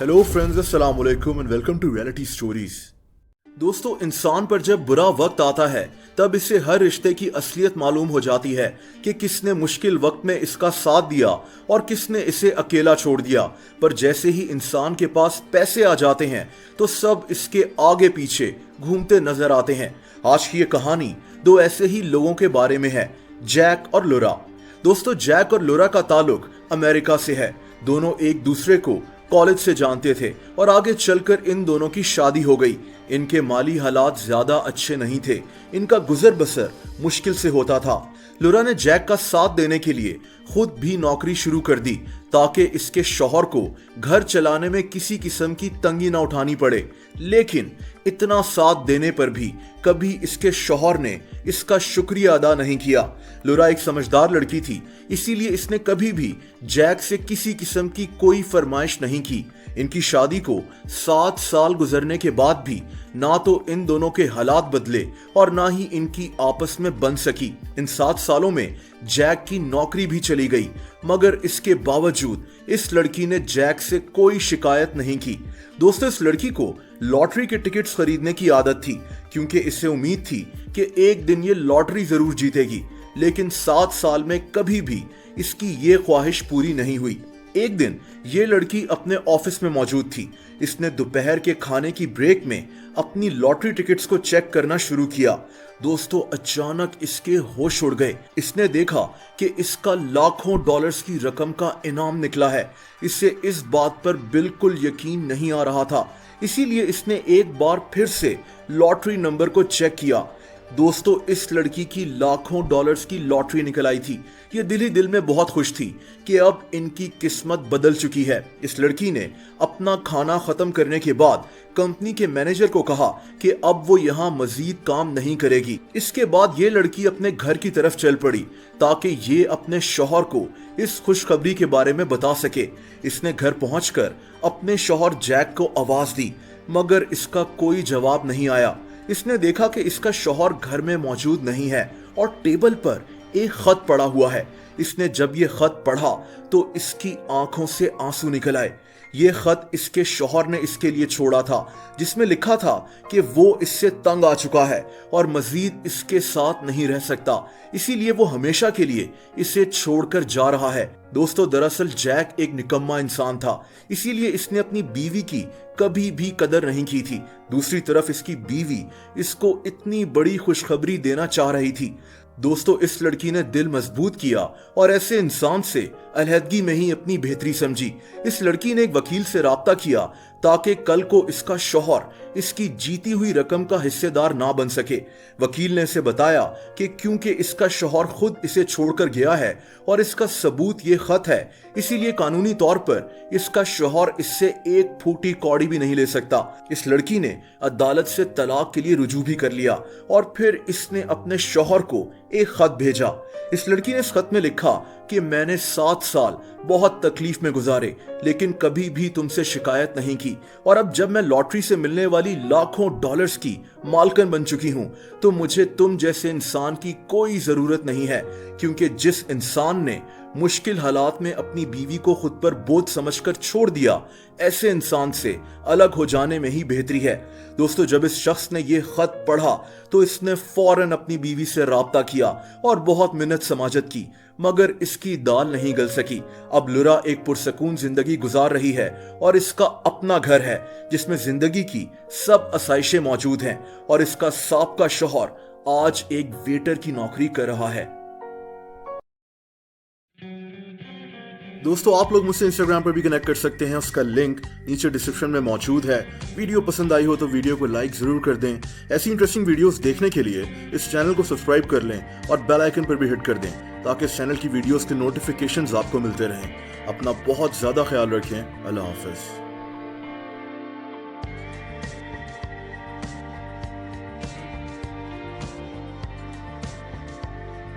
Hello friends, अस्सलाम वालेकुम and welcome to reality stories. दोस्तों, इंसान पर जब बुरा वक्त आता है तब इसे हर रिश्ते की असलियत मालूम हो जाती है कि किसने मुश्किल वक्त में इसका साथ दिया और किसने इसे अकेला छोड़ दिया। पर जैसे ही इंसान के पास पैसे आ जाते हैं तो सब इसके आगे पीछे घूमते नजर आते हैं। आज की ये कहानी दो ऐसे ही लोगों के बारे में है, जैक और लोरा। दोस्तों, जैक और लोरा का ताल्लुक अमेरिका से है। दोनों एक दूसरे को कॉलेज से जानते थे और आगे चलकर इन दोनों की शादी हो गई। इनके माली हालात ज्यादा अच्छे नहीं थे, इनका गुजर बसर मुश्किल से होता था। लोरा ने जैक का साथ देने के लिए खुद भी नौकरी शुरू कर दी ताकि इसके शौहर को घर चलाने में किसी किस्म की तंगी ना उठानी पड़े। लेकिन इतना साथ देने पर भी कभी इसके शौहर ने इसका शुक्रिया अदा नहीं किया। लोरा एक समझदार लड़की थी, इसीलिए इसने कभी भी जैक से किसी किस्म की कोई फरमाइश नहीं की। इनकी शादी को 7 साल गुजरने के बाद भी ना तो इन दोनों के हालात बदले और ना ही इनकी आपस में बन सकी। इन 7 सालों में जैक की नौकरी भी चली गई, मगर इसके बावजूद इस लड़की ने जैक से कोई शिकायत नहीं की। दोस्तों, इस लड़की को लॉटरी के टिकट्स खरीदने की आदत थी क्योंकि इसे उम्मीद थी कि एक दिन ये लॉटरी जरूर जीतेगी। लेकिन 7 साल में कभी भी इसकी ये ख्वाहिश पूरी नहीं हुई। एक दिन ये लड़की अपने ऑफिस में मौजूद थी। इसने दोपहर के खाने की ब्रेक में अपनी लॉटरी टिकट्स को चेक करना शुरू किया। दोस्तों, अचानक इसके होश उड़ गए। इसने देखा कि इसका लाखों डॉलर्स की रकम का इनाम निकला है। इसे इस बात पर बिल्कुल यकीन नहीं आ रहा था, इसीलिए इसने एक बार फिर से लॉटरी नंबर को चेक किया। दोस्तों, इस लड़की की लाखों डॉलर्स की लॉटरी निकल आई थी। ये दिल ही दिल में बहुत खुश थी कि अब इनकी किस्मत बदल चुकी है। इस लड़की ने अपना खाना खत्म करने के बाद कंपनी के मैनेजर को कहा कि अब वो यहाँ मजीद काम नहीं करेगी। इसके बाद ये लड़की अपने घर की तरफ चल पड़ी ताकि ये अपने शौहर को इस खुशखबरी के बारे में बता सके। इसने घर पहुंचकर अपने शौहर जैक को आवाज दी, मगर इसका कोई जवाब नहीं आया। इसने देखा कि इसका शौहर घर में मौजूद नहीं है और टेबल पर एक खत पड़ा हुआ है। इसने जब ये खत पढ़ा तो इसकी आंखों से आंसू निकल आए। ये खत इसके शौहर ने इसके लिए छोड़ा था, जिसमें लिखा था कि वो इससे तंग आ चुका है और मजीद इसके साथ नहीं रह सकता, इसीलिए वो हमेशा के लिए इसे छोड़कर जा रहा है। दोस्तों, दरअसल जैक एक निकम्मा इंसान था, इसीलिए इसने अपनी बीवी की कभी भी कदर नहीं की थी। दूसरी तरफ इसकी बीवी इसको इतनी बड़ी खुशखबरी देना चाह रही थी। दोस्तों, इस लड़की ने दिल मजबूत किया और ऐसे इंसान से अलहदगी में ही अपनी बेहतरी समझी। इस लड़की ने एक वकील से राब्ता किया ताकि कल को इसका शौहर इसकी जीती हुई रकम का हिस्सेदार ना बन सके। वकील ने इसे बताया कि क्योंकि इसका शौहर खुद इसे छोड़कर गया है और इसका सबूत ये खत है, इसीलिए कानूनी तौर पर इसका शौहर इससे एक फूटी कौड़ी भी नहीं ले सकता। इस लड़की ने अदालत से तलाक के लिए रुजू भी कर लिया और फिर इसने अपने शौहर को एक खत भेजा। इस लड़की ने इस खत में लिखा कि मैंने 7 साल बहुत तकलीफ में गुजारे, लेकिन कभी भी तुमसे शिकायत नहीं की, और अब जब मैं लॉटरी से मिलने वाली लाखों डॉलर्स की मालकिन बन चुकी हूं तो मुझे तुम जैसे इंसान की कोई जरूरत नहीं है, क्योंकि जिस इंसान ने मुश्किल हालात में अपनी बीवी को खुद पर बोझ समझकर छोड़ दिया, ऐसे इंसान से अलग हो जाने में ही बेहतरी है। दोस्तों, जब इस शख्स ने यह खत पढ़ा तो इसने फौरन अपनी बीवी से राब्ता किया और बहुत मिन्नत समाजत की, मगर इसकी दाल नहीं गल सकी। अब लोरा एक पुरसकून जिंदगी गुजार रही है और इसका अपना घर है जिसमें जिंदगी की सब आसाइशें मौजूद हैं, और इसका साबका शौहर आज एक वेटर की नौकरी कर रहा है। दोस्तों, आप लोग मुझसे इंस्टाग्राम पर भी कनेक्ट कर सकते हैं, उसका लिंक नीचे डिस्क्रिप्शन में मौजूद है। वीडियो पसंद आई हो तो वीडियो को लाइक जरूर कर दें। ऐसी इंटरेस्टिंग वीडियोस देखने के लिए इस चैनल को सब्सक्राइब कर लें और बेल आइकन पर भी हिट कर दें ताकि इस चैनल की वीडियोस के नोटिफिकेशंस आपको मिलते रहें। अपना बहुत ज्यादा ख्याल रखें। अल्लाह हाफिज।